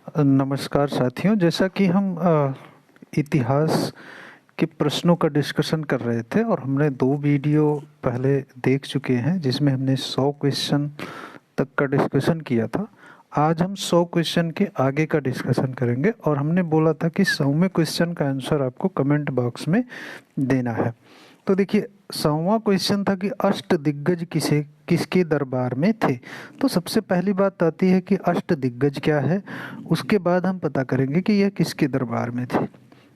नमस्कार साथियों। जैसा कि हम इतिहास के प्रश्नों का डिस्कशन कर रहे थे और हमने 2 वीडियो पहले देख चुके हैं जिसमें हमने 100 क्वेश्चन तक का डिस्कशन किया था। आज हम 100 क्वेश्चन के आगे का डिस्कशन करेंगे और हमने बोला था कि 100वें क्वेश्चन का आंसर आपको कमेंट बॉक्स में देना है। तो देखिए, 100वां क्वेश्चन था कि अष्ट दिग्गज किसके दरबार में थे। तो सबसे पहली बात आती है कि अष्ट दिग्गज क्या है, उसके बाद हम पता करेंगे कि यह किसके दरबार में थे।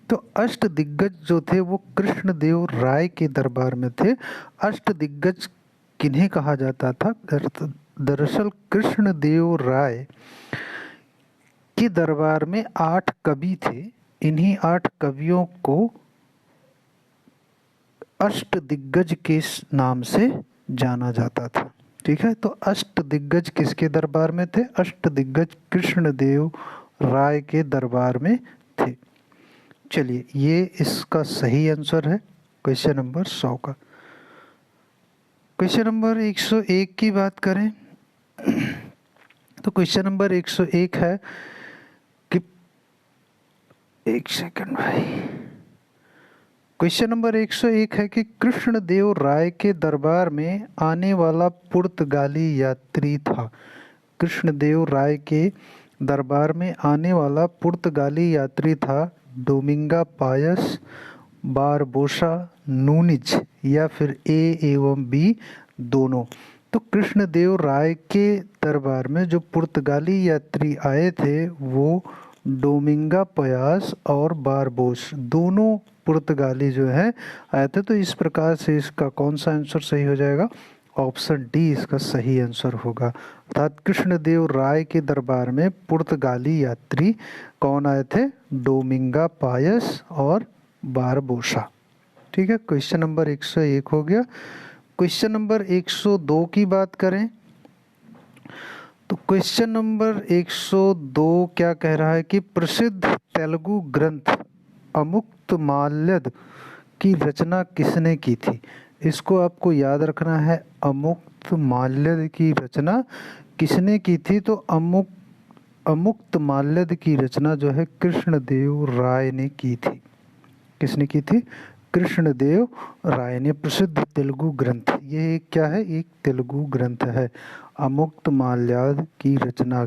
तो अष्ट दिग्गज जो थे वो कृष्णदेव राय के दरबार में थे। अष्ट दिग्गज किन्हें कहा जाता था? दरअसल कृष्णदेव राय के दरबार में 8 कवि थे। इन्हीं 8 कवियों को अष्ट दिग्गज के नाम से जाना जाता था। ठीक है, तो अष्ट दिग्गज किसके दरबार में थे? अष्ट दिग्गज कृष्णदेव राय के दरबार में थे। चलिए, ये इसका सही आंसर है क्वेश्चन नंबर 100 का। क्वेश्चन नंबर 101 की बात करें तो क्वेश्चन नंबर 101 है कि, एक सेकंड भाई, क्वेश्चन नंबर 101 है कि कृष्णदेव राय के दरबार में आने वाला पुर्तगाली यात्री था। कृष्णदेव राय के दरबार में आने वाला पुर्तगाली यात्री था डोमिंगा पायस, बारबोसा, नूनिज या फिर ए एवं बी दोनों। तो कृष्णदेव राय के दरबार में जो पुर्तगाली यात्री आए थे वो डोमिंगा पयास और बारबोस दोनों पुर्तगाली जो है आए थे। तो इस प्रकार से इसका कौन सा आंसर सही हो जाएगा? ऑप्शन डी इसका सही आंसर होगा। अर्थात कृष्णदेव राय के दरबार में पुर्तगाली यात्री कौन आए थे? डोमिंगा पायस और बारबोसा। ठीक है, क्वेश्चन नंबर 101 हो गया। क्वेश्चन नंबर 102 की बात करें तो क्वेश्चन नंबर 102 क्या कह रहा है कि प्रसिद्ध तेलुगु ग्रंथ अमुक्तमाल्यद की रचना किसने की थी? इसको आपको याद रखना है, अमुक्तमाल्यद की रचना किसने की थी? तो अमुक्तमाल्यद की रचना जो है कृष्णदेव राय ने की थी। किसने की थी? कृष्णदेव राय ने। प्रसिद्ध तेलुगु ग्रंथ, ये एक क्या है? एक तेलुगु ग्रंथ है। अमुक्तमाल्याद की रचना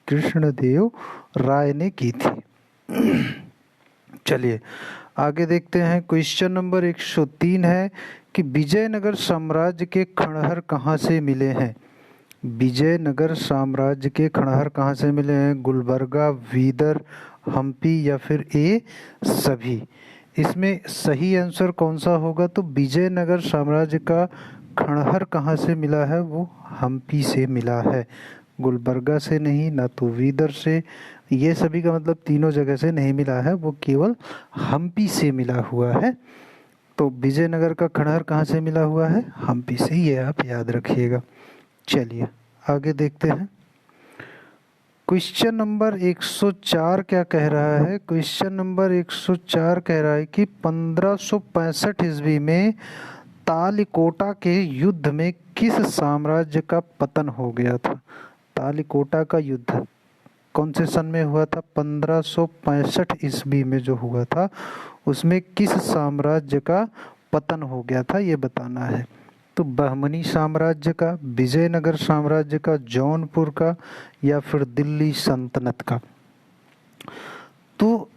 कृष्णदेव राय ने की थी। चलिए आगे देखते हैं। क्वेश्चन नंबर 103 है कि विजयनगर साम्राज्य के खंडहर कहाँ से मिले हैं? विजयनगर साम्राज्य के खंडहर कहाँ से मिले हैं? गुलबर्गा, बीदर, हम्पी या फिर ए सभी। इसमें सही आंसर कौन सा होगा? तो विजयनगर साम्राज्य का खंडहर कहाँ से मिला है? वो हम्पी से मिला है, गुलबर्गा से नहीं, ना तो बीदर से, ये सभी का मतलब तीनों जगह से नहीं मिला है, वो केवल हम्पी से मिला हुआ है। तो विजयनगर का खंडहर कहाँ से मिला हुआ है? हम्पी से, ये आप याद रखिएगा। चलिए आगे देखते हैं। क्वेश्चन नंबर 104 क्या कह रहा है? क्वेश्चन नंबर 104 कह रहा है कि 1565 ईस्वी में तालिकोटा के युद्ध में किस साम्राज्य का पतन हो गया था? तालिकोटा का युद्ध कौन से सन में हुआ था? 1565 ईस्वी में जो हुआ था उसमें किस साम्राज्य का पतन हो गया था, ये बताना है। तो बहमनी साम्राज्य का, विजयनगर साम्राज्य का, जौनपुर का या फिर दिल्ली सल्तनत का। तो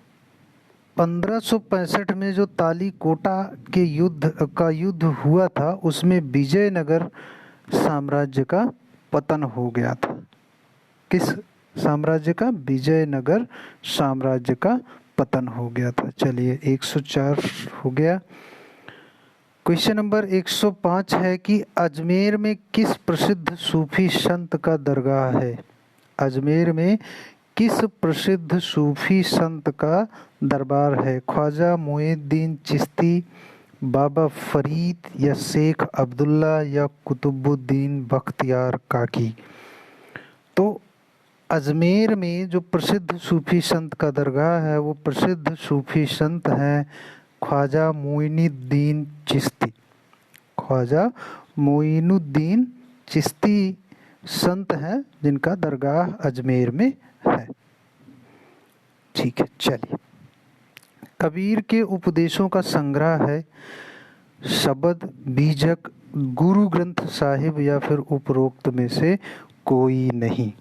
1565 में जो तालिकोटा के युद्ध हुआ था उसमें विजयनगर साम्राज्य का पतन हो गया था। किस साम्राज्य का? विजयनगर साम्राज्य का पतन हो गया था। चलिए 104 हो गया। क्वेश्चन नंबर 105 है कि अजमेर में किस प्रसिद्ध सूफी संत का दरगाह है? अजमेर में किस प्रसिद्ध सूफी संत का दरबार है? ख्वाजा मोइनुद्दीन चिश्ती, बाबा फरीद या शेख अब्दुल्ला या कुतुबुद्दीन बख्तियार काकी। तो अजमेर में जो प्रसिद्ध सूफी संत का दरगाह है वो प्रसिद्ध सूफी संत हैं ख्वाजा मोइनुद्दीन चिश्ती। ख्वाजा मोइनुद्दीन चिश्ती संत हैं जिनका दरगाह अजमेर में है। ठीक है, चलिए। कबीर के उपदेशों का संग्रह है शब्द, बीजक, गुरु ग्रंथ साहिब या फिर उपरोक्त में से कोई नहीं।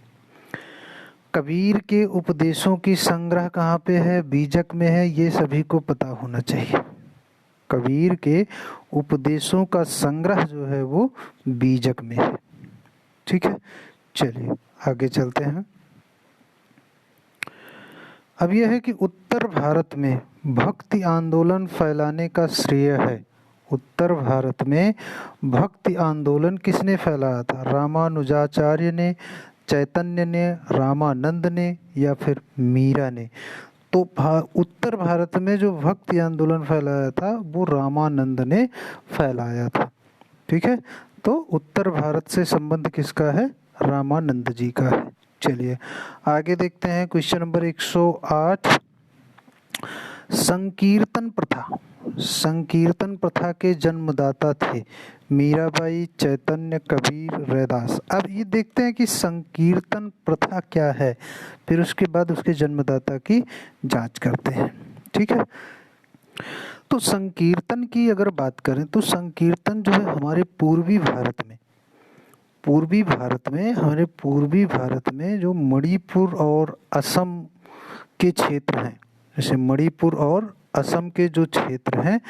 कबीर के उपदेशों की संग्रह कहाँ पे है? बीजक में है, ये सभी को पता होना चाहिए। कबीर के उपदेशों का संग्रह जो है वो बीजक में है। ठीक है, चलिए आगे चलते हैं। अब यह है कि उत्तर भारत में भक्ति आंदोलन फैलाने का श्रेय है। उत्तर भारत में भक्ति आंदोलन किसने फैलाया था? रामानुजाचार्य ने, चैतन्य ने, रामानंद ने या फिर मीरा ने? तो उत्तर भारत में जो भक्ति आंदोलन फैलाया था वो रामानंद ने फैलाया था। ठीक है, तो उत्तर भारत से संबंध किसका है? रामानंद जी का है। चलिए आगे देखते हैं क्वेश्चन नंबर 108। संकीर्तन प्रथा, संकीर्तन प्रथा के जन्मदाता थे मीराबाई, चैतन्य, कबीर, रैदास। अब ये देखते हैं कि संकीर्तन प्रथा क्या है, फिर उसके बाद उसके जन्मदाता की जांच करते हैं। ठीक है, तो संकीर्तन की अगर बात करें तो संकीर्तन जो है हमारे पूर्वी भारत में, हमारे पूर्वी भारत में जो मणिपुर और असम के क्षेत्र हैं, जैसे मणिपुर और असम के जो क्षेत्र हैं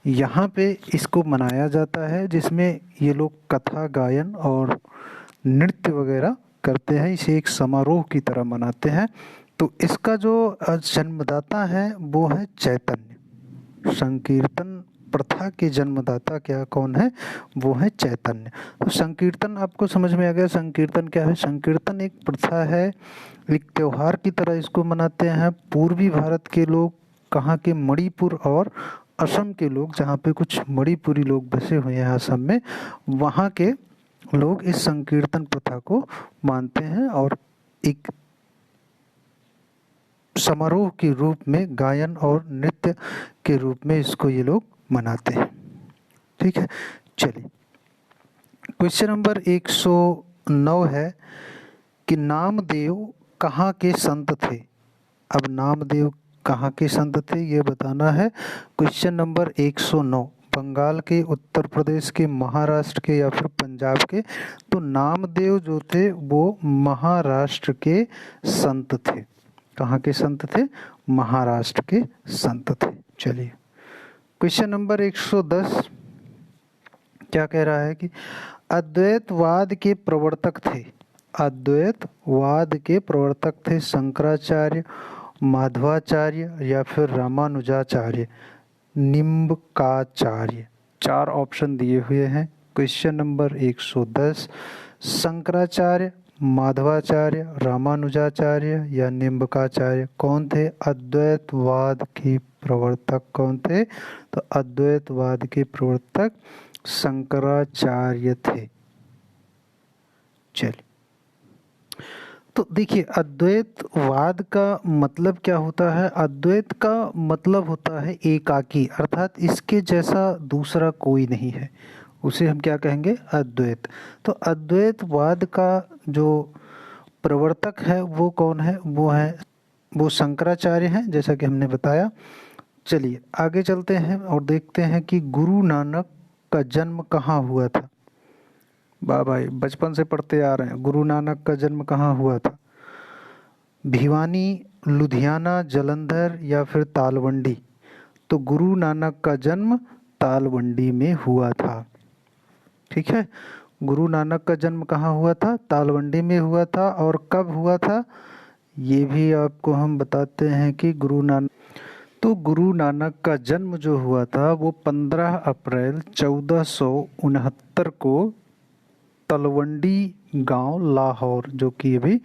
यहाँ पे इसको मनाया जाता है, जिसमें ये लोग कथा गायन और नृत्य वगैरह करते हैं। इसे एक समारोह की तरह मनाते हैं। तो इसका जो जन्मदाता है वो है चैतन्य। संकीर्तन प्रथा के जन्मदाता क्या कौन है? वो है चैतन्य। तो संकीर्तन आपको समझ में आ गया। संकीर्तन क्या है? संकीर्तन एक प्रथा है, एक त्योहार की तरह इसको मनाते हैं। पूर्वी भारत के लोग, कहाँ के? मणिपुर और असम के लोग, जहाँ पे कुछ मणिपुरी लोग बसे हुए हैं असम में, वहाँ के लोग इस संकीर्तन प्रथा को मानते हैं और एक समारोह के रूप में, गायन और नृत्य के रूप में इसको ये लोग मनाते हैं। ठीक है, चलिए क्वेश्चन नंबर 109 है कि नामदेव कहाँ के संत थे? अब नामदेव कहाँ के संत थे ये बताना है। क्वेश्चन नंबर 109, बंगाल के, उत्तर प्रदेश के, महाराष्ट्र के या फिर पंजाब के? तो नामदेव जो थे वो महाराष्ट्र के संत थे। कहाँ के संत थे? महाराष्ट्र के संत थे। चलिए क्वेश्चन नंबर 110 क्या कह रहा है कि अद्वैतवाद के प्रवर्तक थे, अद्वैतवाद के प्रवर्तक थे शंकराचार्य, माधवाचार्य या फिर रामानुजाचार्य, निम्बकाचार्य? चार ऑप्शन दिए हुए हैं। क्वेश्चन नंबर 110, शंकराचार्य, माधवाचार्य, रामानुजाचार्य या निम्बकाचार्य? कौन थे अद्वैतवाद के प्रवर्तक? कौन थे? तो अद्वैतवाद के प्रवर्तक शंकराचार्य थे। चलिए, तो देखिए अद्वैतवाद का मतलब क्या होता है? अद्वैत का मतलब होता है एकाकी, अर्थात इसके जैसा दूसरा कोई नहीं है, उसे हम क्या कहेंगे? अद्वैत। तो अद्वैतवाद का जो प्रवर्तक है वो कौन है? वो शंकराचार्य हैं, जैसा कि हमने बताया। चलिए आगे चलते हैं और देखते हैं कि गुरु नानक का जन्म कहाँ हुआ था। वाह भाई, बचपन से पढ़ते आ रहे हैं। गुरु नानक का जन्म कहाँ हुआ था? भिवानी, लुधियाना, जालंधर या फिर तालवंडी? तो गुरु नानक का जन्म तालवंडी में हुआ था। ठीक है, गुरु नानक का जन्म कहाँ हुआ था? तालवंडी में हुआ था। और कब हुआ था ये भी आपको हम बताते हैं कि गुरु नानक का जन्म जो हुआ था वो 15 अप्रैल 1469 को तलवंडी गांव, लाहौर, जो कि अभी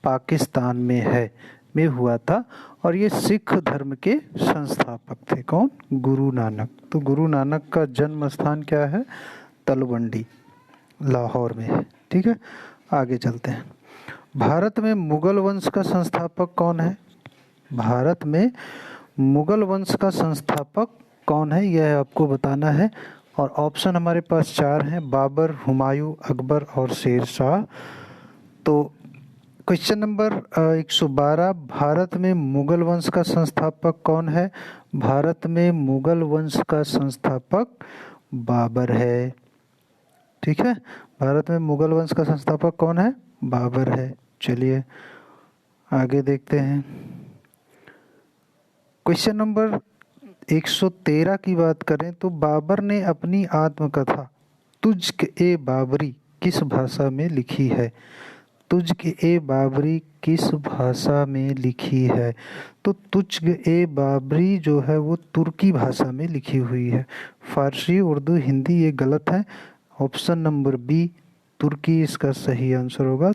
पाकिस्तान में है, में हुआ था। और ये सिख धर्म के संस्थापक थे। कौन? गुरु नानक। तो गुरु नानक का जन्म स्थान क्या है? तलवंडी, लाहौर में है। ठीक है, आगे चलते हैं। भारत में मुगल वंश का संस्थापक कौन है? भारत में मुगल वंश का संस्थापक कौन है यह आपको बताना है। और ऑप्शन हमारे पास चार हैं, बाबर, हुमायूं, अकबर और शेर शाह। तो क्वेश्चन नंबर 112, भारत में मुगल वंश का संस्थापक कौन है? भारत में मुगल वंश का संस्थापक बाबर है। ठीक है, भारत में मुगल वंश का संस्थापक कौन है? बाबर है। चलिए आगे देखते हैं। क्वेश्चन नंबर 113 की बात करें तो बाबर ने अपनी आत्मकथा तुझ्क ए बाबरी किस भाषा में लिखी है? तुझ्क ए बाबरी किस भाषा में लिखी है? तो तुझ्क ए बाबरी जो है वो तुर्की भाषा में लिखी हुई है। फारसी, उर्दू, हिंदी ये गलत है। ऑप्शन नंबर बी तुर्की इसका सही आंसर होगा।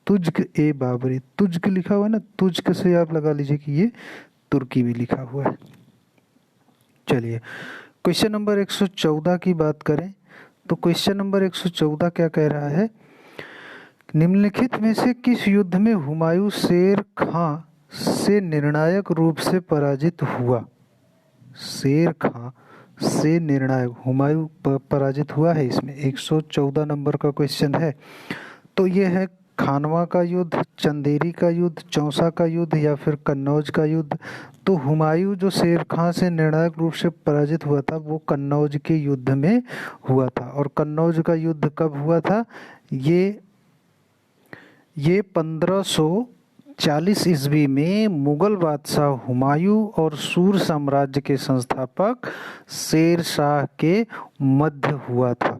तुझ्क ए बाबरी, तुझ्क लिखा हुआ है ना, तुझ्क से आप लगा लीजिए कि ये तुर्की भी लिखा हुआ है। चलिए क्वेश्चन नंबर 114 की बात करें तो क्वेश्चन नंबर 114 क्या कह रहा है? निम्नलिखित में से किस युद्ध में हुमायूं शेर खां से निर्णायक रूप से पराजित हुआ? शेर खां से निर्णायक हुमायूं पराजित हुआ है। इसमें 114 नंबर का क्वेश्चन है। तो ये है खानवा का युद्ध, चंदेरी का युद्ध, चौसा का युद्ध या फिर कन्नौज का युद्ध। तो हुमायूं जो शेर खां से निर्णायक रूप से पराजित हुआ था वो कन्नौज के युद्ध में हुआ था। और कन्नौज का युद्ध कब हुआ था? ये 1540 ईस्वी में मुगल बादशाह हुमायूं और सूर साम्राज्य के संस्थापक शेर शाह के मध्य हुआ था।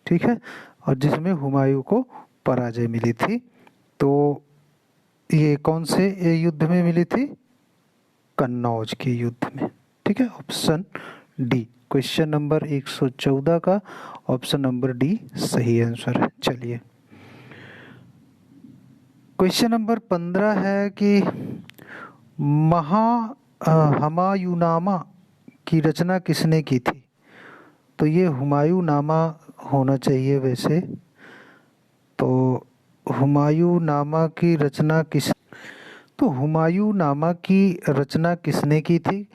ठीक है, और जिसमें हुमायूं को पराजय मिली थी। तो ये कौन से युद्ध में मिली थी? कन्नौज के युद्ध में। ठीक है, ऑप्शन डी क्वेश्चन नंबर 114 का ऑप्शन नंबर डी सही आंसर है। चलिए क्वेश्चन नंबर 15 है कि हमायूनामा की रचना किसने की थी? तो ये हुमायूंनामा होना चाहिए वैसे। तो हुमायूंनामा की रचना किसने की थी?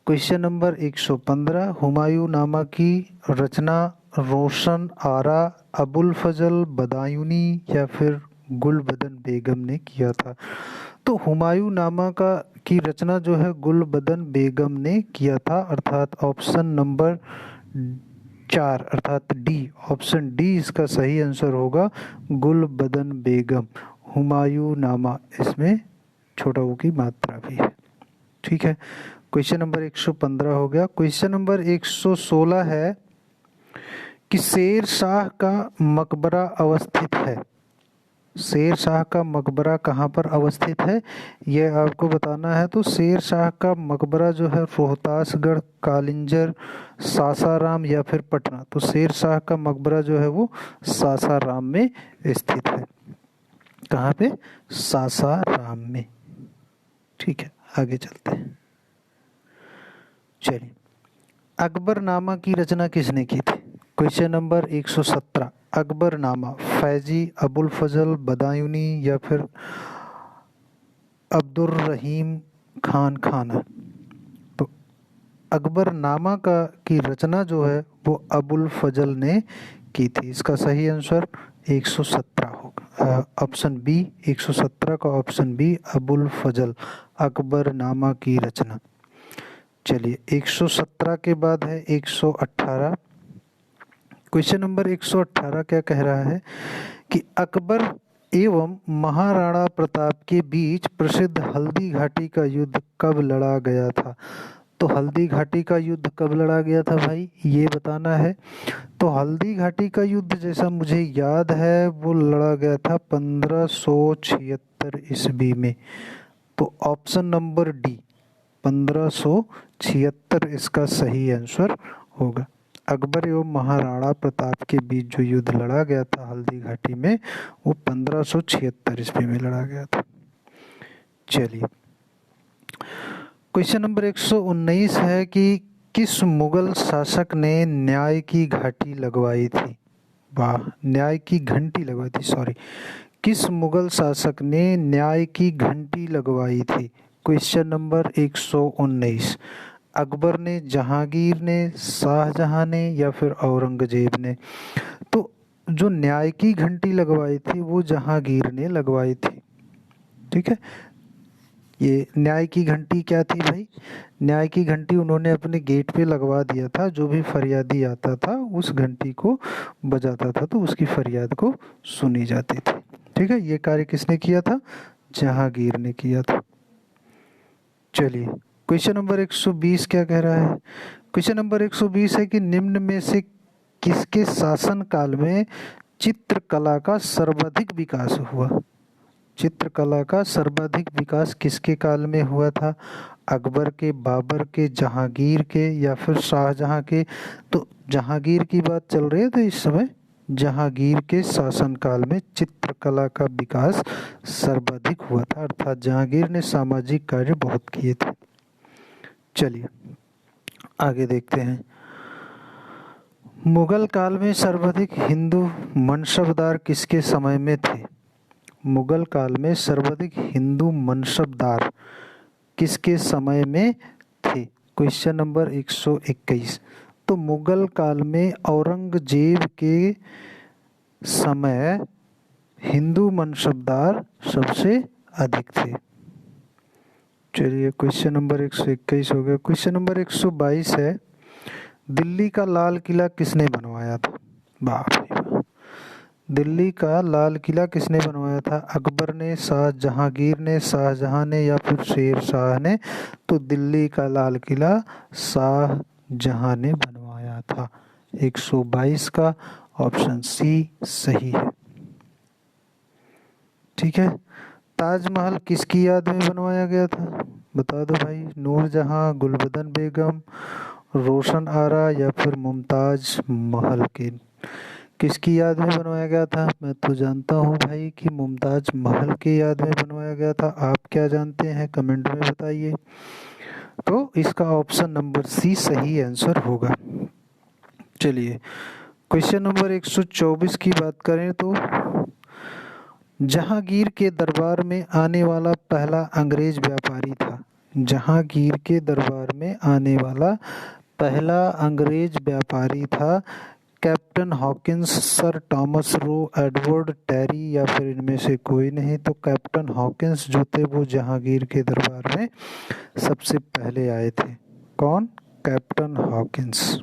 क्वेश्चन नंबर 115, हुमायूंनामा की रचना रोशन आरा, अबुल फजल बदायूनी या फिर गुलबदन बेगम ने किया था। तो हुमायूंनामा की रचना जो है गुलबदन बेगम ने किया था, अर्थात ऑप्शन नंबर 4 अर्थात डी, ऑप्शन डी इसका सही आंसर होगा, गुलबदन बेगम। हुमायूंनामा इसमें छोटा ऊ की मात्रा भी है। ठीक है, क्वेश्चन नंबर 115 हो गया। क्वेश्चन नंबर 116 है कि शेर शाह का मकबरा अवस्थित है। शेर शाह का मकबरा कहाँ पर अवस्थित है ये आपको बताना है। तो शेर शाह का मकबरा जो है रोहतासगढ़, कालिंजर, सासाराम या फिर पटना। तो शेर शाह का मकबरा जो है वो सासाराम में स्थित है। कहाँ पे? सासाराम में। ठीक है, आगे चलते हैं। चलिए, अकबरनामा की रचना किसने की थी? क्वेश्चन नंबर 117, अकबरनामा फैजी, अबुल फजल बदायूनी या फिर अब्दुर्रहीम खान खाना। तो अकबरनामा की रचना जो है वो अबुल फजल ने की थी। इसका सही आंसर 117 होगा, ऑप्शन बी 117 का ऑप्शन बी अबुल फजल, अकबरनामा की रचना। चलिए 117 के बाद है 118। क्वेश्चन नंबर 118 क्या कह रहा है कि अकबर एवं महाराणा प्रताप के बीच प्रसिद्ध हल्दी घाटी का युद्ध कब लड़ा गया था? तो हल्दी घाटी का युद्ध कब लड़ा गया था भाई, ये बताना है। तो हल्दी घाटी का युद्ध जैसा मुझे याद है वो लड़ा गया था 1576 ईस्वी में। तो ऑप्शन नंबर डी 1576 इसका सही आंसर होगा। अकबर एवं महाराणा प्रताप के बीच जो युद्ध लड़ा गया था हल्दी घाटी में वो 1576 ईस्वी में लड़ा गया था। चलिए क्वेश्चन नंबर 119 है कि किस मुगल शासक ने न्याय की घाटी लगवाई थी? वाह, न्याय की घंटी लगवाई थी, सॉरी। किस मुगल शासक ने न्याय की घंटी लगवाई थी? क्वेश्चन नंबर 119, अकबर ने, जहांगीर ने, शाहजहां ने या फिर औरंगजेब ने। तो जो न्याय की घंटी लगवाई थी वो जहांगीर ने लगवाई थी। ठीक है, ये न्याय की घंटी क्या थी भाई? न्याय की घंटी उन्होंने अपने गेट पे लगवा दिया था, जो भी फरियादी आता था उस घंटी को बजाता था तो उसकी फरियाद को सुनी जाती थी। ठीक है, ये कार्य किसने किया था? जहांगीर ने किया था। चलिए, क्वेश्चन नंबर 120 क्या कह रहा है? क्वेश्चन नंबर 120 है कि निम्न में से किसके शासन काल में चित्रकला का सर्वाधिक विकास हुआ? चित्रकला का सर्वाधिक विकास किसके काल में हुआ था? अकबर के, बाबर के, जहांगीर के या फिर शाहजहां के? तो जहांगीर की बात चल रही है, तो इस समय जहांगीर के शासनकाल में चित्रकला का विकास सर्वाधिक हुआ था, अर्थात जहांगीर ने सामाजिक कार्य बहुत किए थे। चलिए आगे देखते हैं। मुगल काल में सर्वाधिक हिंदू मनसबदार किसके समय में थे? मुगल काल में सर्वाधिक हिंदू मनसबदार किसके समय में थे? Question number 121। तो मुगल काल में औरंगजेब के समय हिंदू मनसबदार सबसे अधिक थे। चलिए, क्वेश्चन नंबर 121 हो गया। क्वेश्चन नंबर 122 है, दिल्ली का लाल किला किसने बनवाया था? बाप रे बाप, दिल्ली का लाल किला किसने बनवाया था? अकबर ने, शाह जहांगीर ने, शाहजहां ने या फिर शेर शाह ने? तो दिल्ली का लाल किला शाहजहां ने बनवाया था। 122 का ऑप्शन सी सही है। ठीक है, ताजमहल किसकी याद में बनवाया गया था? बता दो भाई। नूरजहां, गुलबदन बेगम, रोशन आरा या फिर मुमताज महल के किसकी याद में बनवाया गया था? मैं तो जानता हूँ भाई कि मुमताज महल की याद में बनवाया गया था। आप क्या जानते हैं कमेंट में बताइए। तो इसका ऑप्शन नंबर सी सही आंसर होगा। चलिए, क्वेश्चन नंबर 124 की बात करें तो जहांगीर के दरबार में आने वाला पहला अंग्रेज व्यापारी था। जहांगीर के दरबार में आने वाला पहला अंग्रेज व्यापारी था Captain Hawkins, Sir Thomas Roe, Edward Terry या फिर इनमें से कोई नहीं? तो कैप्टन हॉकिंस जो थे वो जहांगीर के दरबार में सबसे पहले आए थे। कौन? Captain Hawkins.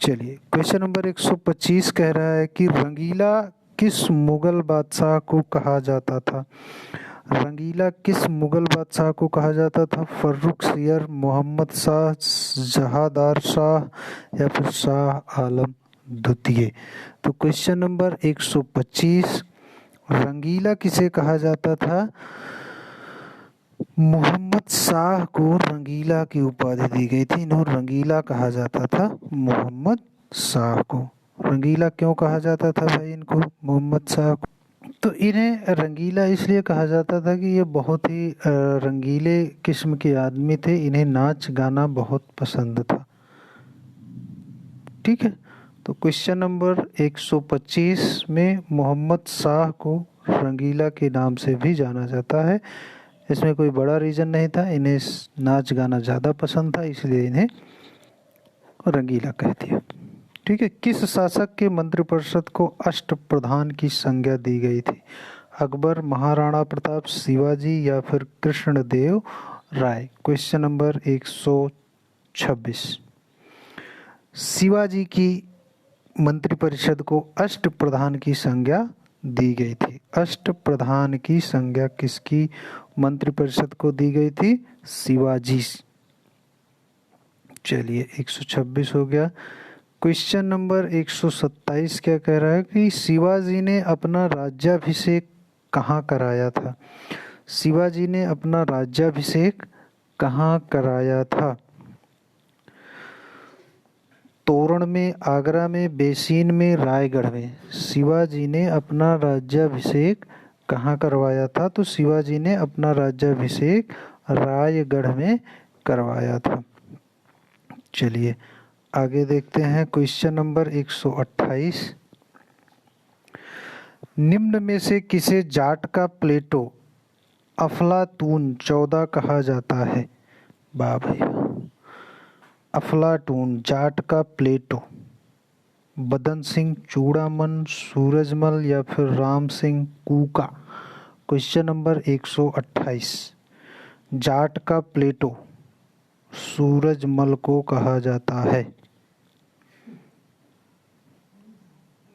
चलिए, क्वेश्चन नंबर 125 कह रहा है कि रंगीला किस मुगल बादशाह को कहा जाता था? रंगीला किस मुगल बादशाह को कहा जाता था? फर्रुखसियर, मोहम्मद शाह, जहादार शाह या फिर शाह आलम द्वितीय? तो क्वेश्चन नंबर 125, रंगीला किसे कहा जाता था? मोहम्मद शाह को रंगीला की उपाधि दी गई थी। इन्हें रंगीला कहा जाता था, मोहम्मद शाह को। रंगीला क्यों कहा जाता था भाई इनको, मोहम्मद शाह को? तो इन्हें रंगीला इसलिए कहा जाता था कि ये बहुत ही रंगीले किस्म के आदमी थे, इन्हें नाच गाना बहुत पसंद था। ठीक है, तो क्वेश्चन नंबर 125 में मोहम्मद शाह को रंगीला के नाम से भी जाना जाता है। इसमें कोई बड़ा रीज़न नहीं था, इन्हें नाच गाना ज़्यादा पसंद था इसलिए इन्हें रंगीला कह दिया। ठीक है, किस शासक के मंत्रिपरिषद को अष्टप्रधान की संज्ञा दी गई थी? अकबर, महाराणा प्रताप, शिवाजी या फिर कृष्णदेव राय? क्वेश्चन नंबर 126, शिवाजी की मंत्रिपरिषद को अष्टप्रधान की संज्ञा दी गई थी। अष्टप्रधान की संज्ञा किसकी मंत्रिपरिषद को दी गई थी? शिवाजी। चलिए, 126 हो गया। क्वेश्चन नंबर 127 क्या कह रहा है कि शिवाजी ने अपना राज्याभिषेक कहाँ कराया था? शिवाजी ने अपना राज्याभिषेक कहाँ कराया था? तोरण में, आगरा में, बेसीन में, रायगढ़ में? शिवाजी ने अपना राज्याभिषेक कहाँ करवाया था? तो शिवाजी ने अपना राज्याभिषेक रायगढ़ में करवाया था। चलिए आगे देखते हैं। क्वेश्चन नंबर 128, निम्न में से किसे जाट का प्लेटो अफलातून 14 कहा जाता है? वाह भाई, अफलातून जाट का प्लेटो बदन सिंह चूड़ामन, सूरजमल या फिर राम सिंह कूका। Question number 128। जाट का प्लेटो सूरजमल को कहा जाता है।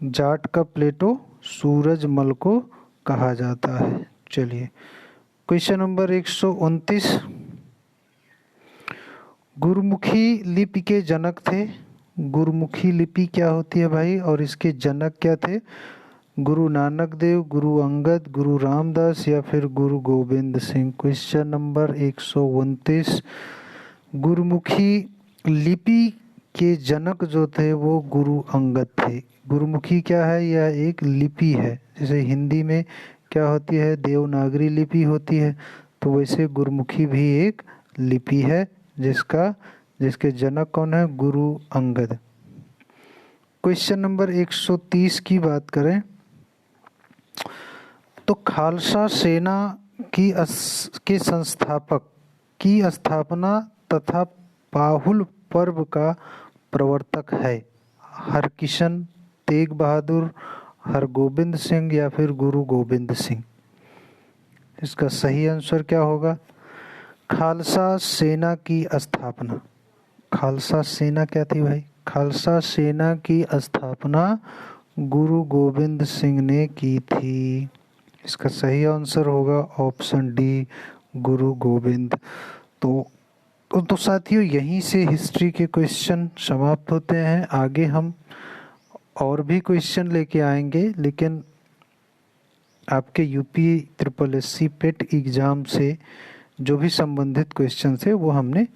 जाट का प्लेटो सूरजमल को कहा जाता है। चलिए क्वेश्चन नंबर 129। गुरुमुखी लिपि के जनक थे। गुरुमुखी लिपि क्या होती है भाई, और इसके जनक क्या थे? गुरु नानक देव, गुरु अंगद, गुरु रामदास या फिर गुरु गोविंद सिंह। Question number 129। गुरुमुखी लिपि के जनक जो थे वो गुरु अंगद थे। गुरुमुखी क्या है? यह एक लिपि है। जैसे हिंदी में क्या होती है? देवनागरी लिपि होती है, तो वैसे गुरुमुखी भी एक लिपि है जिसके जनक कौन है? गुरु अंगद। क्वेश्चन नंबर 130 की बात करें तो खालसा सेना के संस्थापक की स्थापना तथा पाहुल पर्व का प्रवर्तक है हरकिशन, तेग बहादुर, हरगोबिंद सिंह या फिर गुरु गोबिंद सिंह। इसका सही आंसर क्या होगा? खालसा सेना की स्थापना। खालसा सेना क्या थी भाई? खालसा सेना की स्थापना गुरु गोबिंद सिंह ने की थी। इसका सही आंसर होगा ऑप्शन डी, गुरु गोबिंद। तो साथियों, यहीं से हिस्ट्री के क्वेश्चन समाप्त होते हैं। आगे हम और भी क्वेश्चन लेके आएंगे, लेकिन आपके यूपी SSC पेट एग्ज़ाम से जो भी संबंधित क्वेश्चन थे वो हमने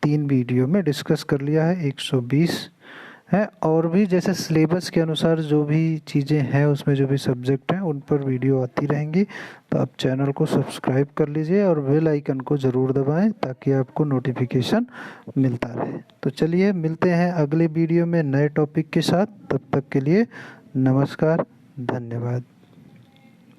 3 वीडियो में डिस्कस कर लिया है। 120 है, और भी जैसे सिलेबस के अनुसार जो भी चीज़ें हैं उसमें जो भी सब्जेक्ट हैं उन पर वीडियो आती रहेंगी। तो आप चैनल को सब्सक्राइब कर लीजिए और बेल आइकन को ज़रूर दबाएं ताकि आपको नोटिफिकेशन मिलता रहे। तो चलिए मिलते हैं अगले वीडियो में नए टॉपिक के साथ। तब तक के लिए नमस्कार, धन्यवाद।